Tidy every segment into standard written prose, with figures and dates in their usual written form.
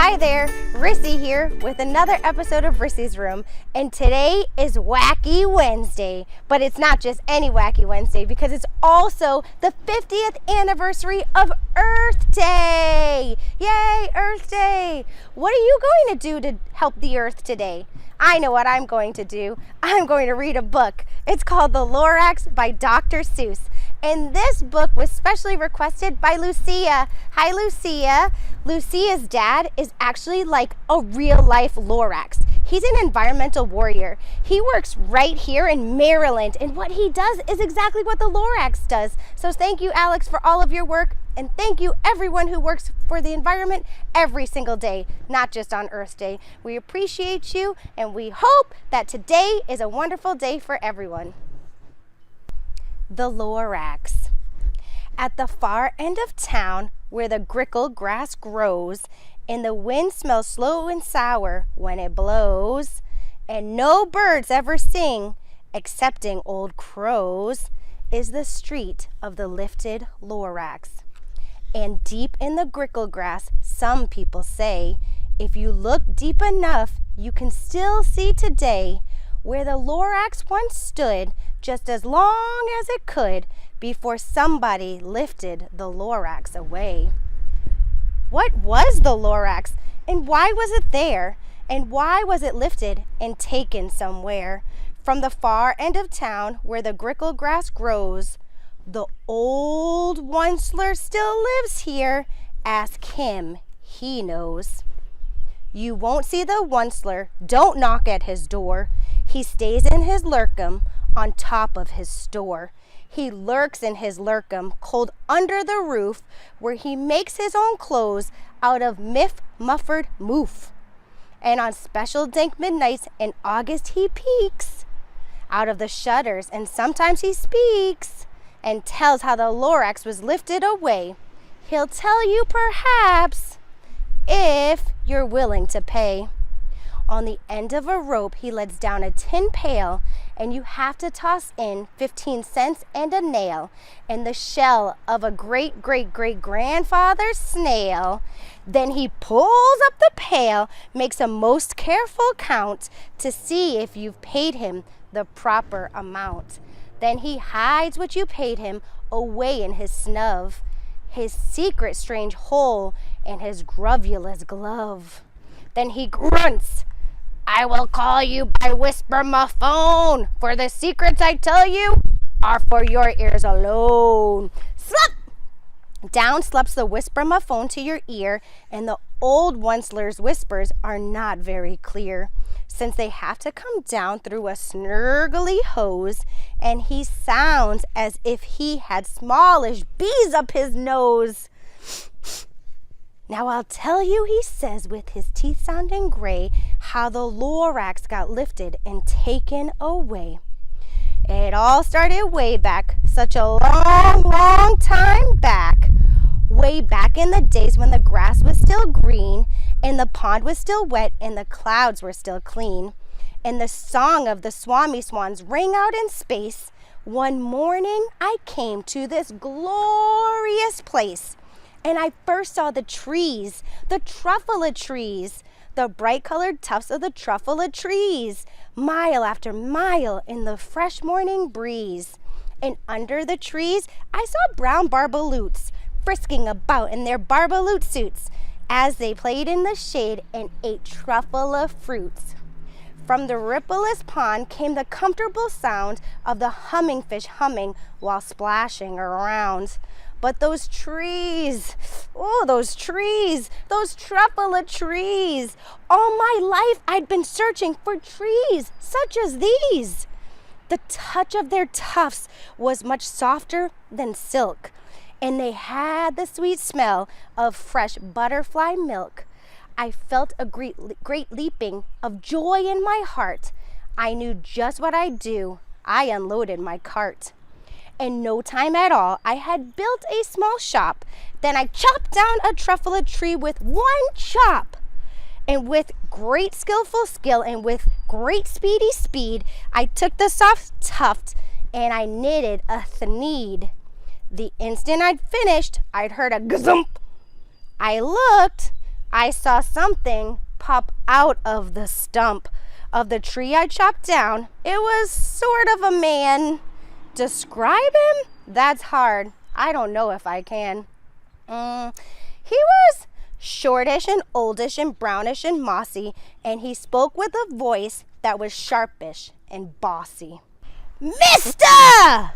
Hi there, Rissy here with another episode of Rissy's Room, and today is Wacky Wednesday, but it's not just any Wacky Wednesday because it's also the 50th anniversary of Earth Day. Yay, Earth Day! What are you going to do to help the Earth today? I know what I'm going to do. I'm going to read a book. It's called The Lorax by Dr. Seuss. And this book was specially requested by Lucia. Hi, Lucia. Lucia's dad is actually like a real-life Lorax. He's an environmental warrior. He works right here in Maryland, and what he does is exactly what the Lorax does. So thank you, Alex, for all of your work, and thank you everyone who works for the environment every single day, not just on Earth Day. We appreciate you, and we hope that today is a wonderful day for everyone. The Lorax. At the far end of town, where the grickle grass grows, and the wind smells slow and sour when it blows, and no birds ever sing, excepting old crows, is the street of the lifted Lorax. And deep in the grickle grass, some people say, if you look deep enough, you can still see today where the Lorax once stood, just as long as it could before somebody lifted the Lorax away. What was the Lorax, and why was it there, and why was it lifted and taken somewhere? From the far end of town where the grickle grass grows, the old Onceler still lives here. Ask him, he knows. You won't see the Onceler, don't knock at his door. He stays in his lurkum on top of his store. He lurks in his lurkum, cold under the roof, where he makes his own clothes out of muffered moof. And on special dank midnights in August he peeks out of the shutters, and sometimes he speaks and tells how the Lorax was lifted away. He'll tell you perhaps if you're willing to pay. On the end of a rope, he lets down a tin pail, and you have to toss in 15 cents and a nail and the shell of a great-great-great-grandfather's snail. Then he pulls up the pail, makes a most careful count to see if you've paid him the proper amount. Then he hides what you paid him away in his snub, his secret strange hole, and his grovulous glove. Then he grunts, I will call you by whisper my phone, for the secrets I tell you are for your ears alone. Slap! Down slups the whisper my phone to your ear, and the old Onceler's whispers are not very clear, since they have to come down through a snurgly hose, and he sounds as if he had smallish bees up his nose. Now I'll tell you, he says with his teeth sounding gray, how the Lorax got lifted and taken away. It all started way back, such a long, long time back. Way back in the days when the grass was still green, and the pond was still wet, and the clouds were still clean. And the song of the Swami Swans rang out in space. One morning I came to this glorious place, and I first saw the trees, the truffula trees, the bright-colored tufts of the truffula trees, mile after mile in the fresh morning breeze. And under the trees, I saw brown barbaloots frisking about in their barbaloot suits as they played in the shade and ate truffula fruits. From the rippleless pond came the comfortable sound of the humming fish humming while splashing around. But those trees, oh, those truffula trees. All my life I'd been searching for trees such as these. The touch of their tufts was much softer than silk, and they had the sweet smell of fresh butterfly milk. I felt a great leaping of joy in my heart. I knew just what I'd do. I unloaded my cart. In no time at all, I had built a small shop. Then I chopped down a truffula tree with one chop. And with great skillful skill and with great speedy speed, I took the soft tuft and I knitted a thneed. The instant I'd finished, I'd heard a gazump. I looked, I saw something pop out of the stump of the tree I chopped down. It was sort of a man. Describe him? That's hard. I don't know if I can. He was shortish and oldish and brownish and mossy, and he spoke with a voice that was sharpish and bossy. Mister!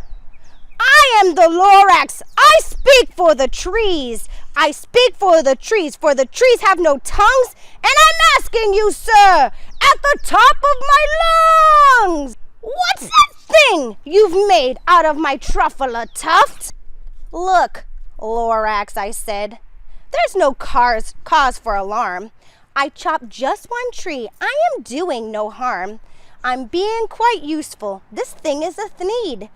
I am the Lorax. I speak for the trees. I speak for the trees have no tongues, and I'm asking you, sir, at the top of my lungs, what's that thing you've made out of my truffula tuft? Look, Lorax, I said, there's no cause for alarm. I chopped just one tree. I am doing no harm. I'm being quite useful. This thing is a thneed.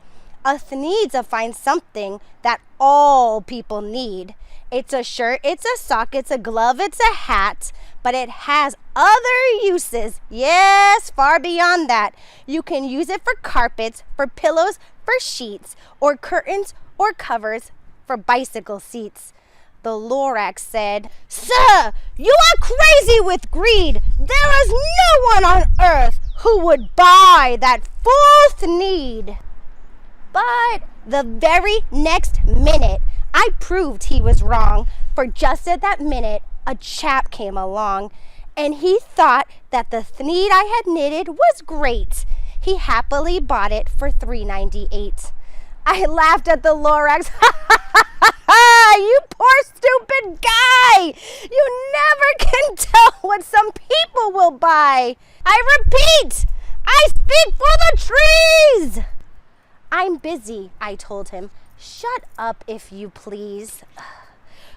A thneed's a fine something that all people need. It's a shirt, it's a sock, it's a glove, it's a hat, but it has other uses. Yes, far beyond that. You can use it for carpets, for pillows, for sheets, or curtains, or covers for bicycle seats. The Lorax said, Sir, you are crazy with greed. There is no one on earth who would buy that full thneed. But the very next minute, I proved he was wrong, for just at that minute, a chap came along, and he thought that the thneed I had knitted was great. He happily bought it for $3.98. I laughed at the Lorax. You poor stupid guy! You never can tell what some people will buy. I repeat, I speak for the trees! I'm busy, I told him. Shut up, if you please.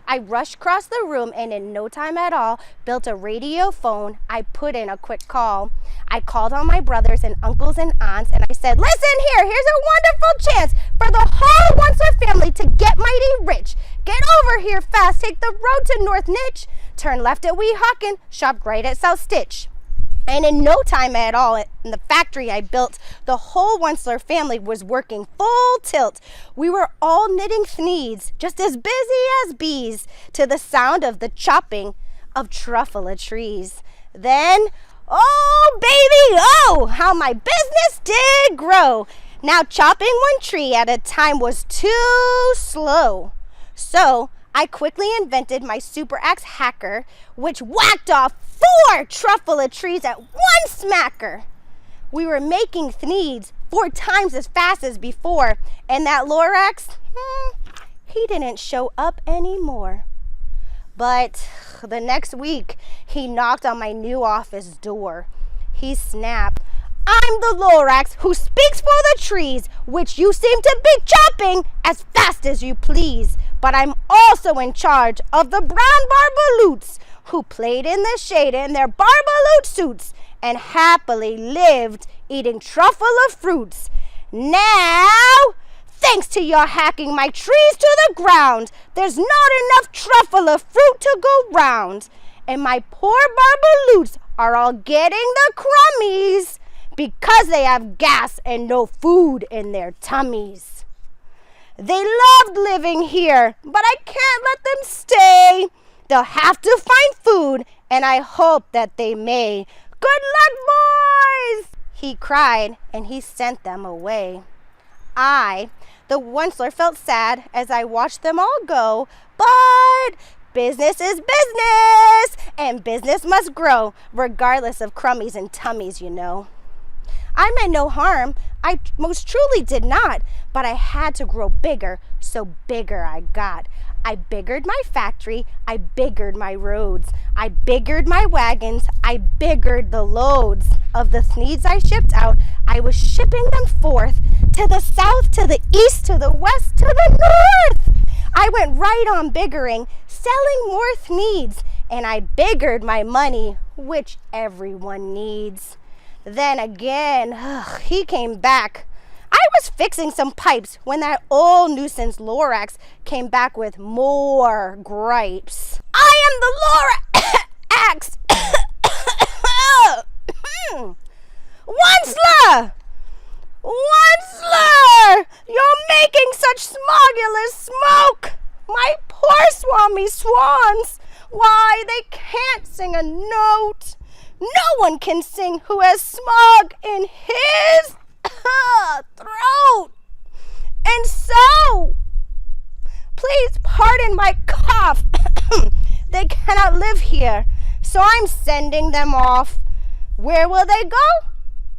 I rushed across the room and in no time at all built a radio phone. I put in a quick call. I called on my brothers and uncles and aunts and I said, listen here, here's a wonderful chance for the whole Onceler family to get mighty rich. Get over here fast, take the road to North Nitch, turn left at Weehawken, shop right at South Stitch. And in no time at all, in the factory I built, the whole Onceler family was working full tilt. We were all knitting thneeds, just as busy as bees, to the sound of the chopping of truffula trees. Then, oh baby, oh, how my business did grow. Now chopping one tree at a time was too slow. So I quickly invented my super axe hacker, which whacked off 4 truffula trees at one smacker. We were making thneeds 4 times as fast as before, and that Lorax, he didn't show up anymore. But the next week, he knocked on my new office door. He snapped, I'm the Lorax who speaks for the trees, which you seem to be chopping as fast as you please. But I'm also in charge of the brown barbaloots who played in the shade in their barbaloot suits and happily lived eating truffula fruits. Now, thanks to your hacking my trees to the ground, there's not enough truffula fruit to go round. And my poor barbaloots are all getting the crummies because they have gas and no food in their tummies. They loved living here, but I can't let them stay. They'll have to find food, and I hope that they may. Good luck, boys! He cried, and he sent them away. I, the Onceler, felt sad as I watched them all go, but business is business, and business must grow, regardless of crummies and tummies, you know. I meant no harm, I most truly did not, but I had to grow bigger, so bigger I got. I biggered my factory, I biggered my roads, I biggered my wagons, I biggered the loads of the thneeds I shipped out. I was shipping them forth to the south, to the east, to the west, to the north. I went right on biggering, selling more thneeds, and I biggered my money, which everyone needs. Then again, he came back. I was fixing some pipes when that old nuisance Lorax came back with more gripes. I am the Lorax! Onceler! Onceler! You're making such smogulous smoke! My poor swami swans! Why, they sing a note. No one can sing who has smog in his throat. And so, please pardon my cough. They cannot live here, so I'm sending them off. Where will they go?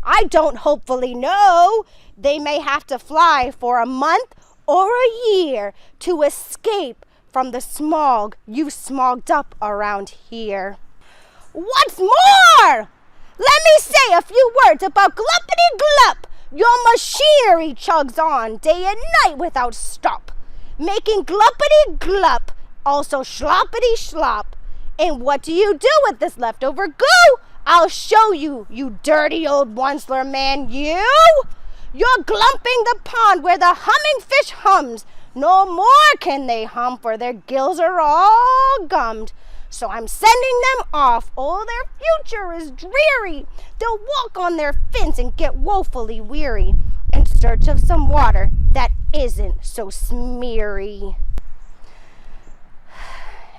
I don't hopefully know. They may have to fly for a month or a year to escape from the smog you've smogged up around here. What's more, let me say a few words about Gluppity Glup. Your machinery chugs on day and night without stop, making Gluppity Glup also sloppity slop. And what do you do with this leftover goo? I'll show you, you dirty old Onceler man, you! You're glumping the pond where the humming fish hums. No more can they hum, for their gills are all gummed. So I'm sending them off. Oh, their future is dreary. They'll walk on their fins and get woefully weary in search of some water that isn't so smeary.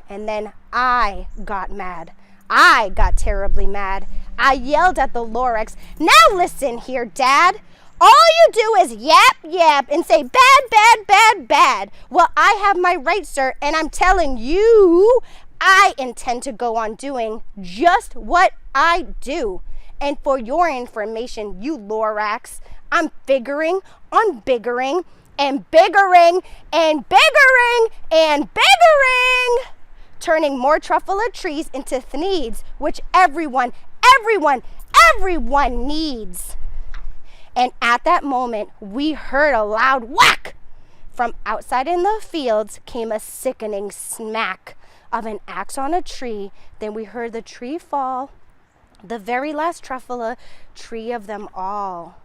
And then I got mad. I got terribly mad. I yelled at the Lorax, now listen here, Dad. All you do is yap, yap, and say bad, bad, bad, bad. Well, I have my right, sir, and I'm telling you, I intend to go on doing just what I do. And for your information, you Lorax, I'm figuring on biggering and biggering and biggering and biggering, turning more truffula trees into thneeds, which everyone needs. And at that moment, we heard a loud whack. From outside in the fields came a sickening smack of an axe on a tree. Then we heard the tree fall, the very last truffula tree of them all.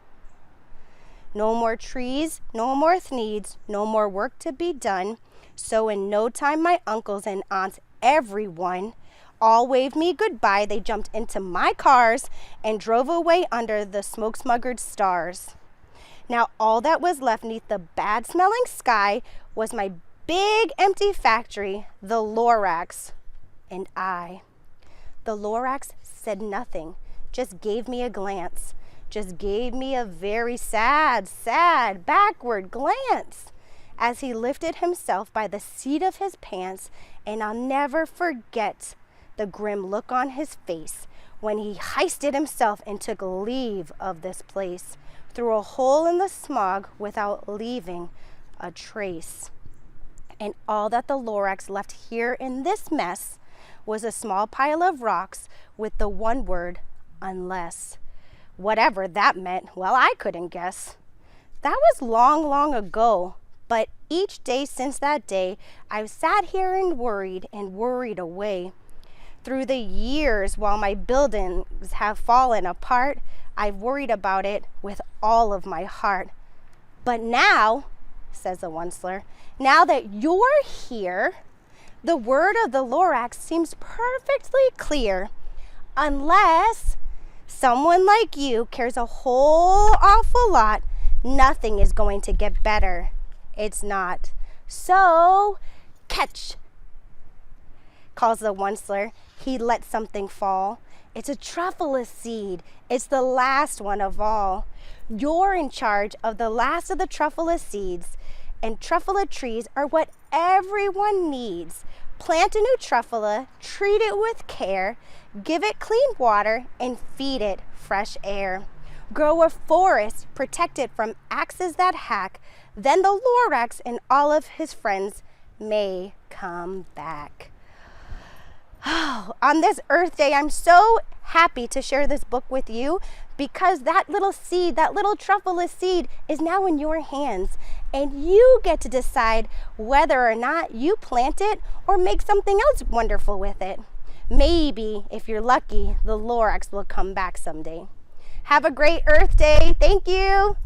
No more trees, no more thneeds, no more work to be done. So in no time, my uncles and aunts, everyone, all waved me goodbye. They jumped into my cars and drove away under the smoke-smuggered stars. Now all that was left neath the bad-smelling sky was my big empty factory, the Lorax, and I. The Lorax said nothing, just gave me a glance, just gave me a very sad backward glance as he lifted himself by the seat of his pants, and I'll never forget the grim look on his face when he heisted himself and took leave of this place through a hole in the smog without leaving a trace. And all that the Lorax left here in this mess was a small pile of rocks with the one word, unless. Whatever that meant, well, I couldn't guess. That was long, long ago, but each day since that day, I've sat here and worried away. Through the years, while my buildings have fallen apart, I've worried about it with all of my heart. But now, says the Onceler, now that you're here, the word of the Lorax seems perfectly clear. Unless someone like you cares a whole awful lot, nothing is going to get better. It's not. So, catch, calls the Onceler. He let something fall. It's a truffula seed. It's the last one of all. You're in charge of the last of the truffula seeds, and truffula trees are what everyone needs. Plant a new truffula, treat it with care, give it clean water, and feed it fresh air. Grow a forest, protect it from axes that hack. Then the Lorax and all of his friends may come back. Oh, on this Earth Day, I'm so happy to share this book with you because that little seed, that little truffula seed is now in your hands, and you get to decide whether or not you plant it or make something else wonderful with it. Maybe, if you're lucky, the Lorax will come back someday. Have a great Earth Day. Thank you.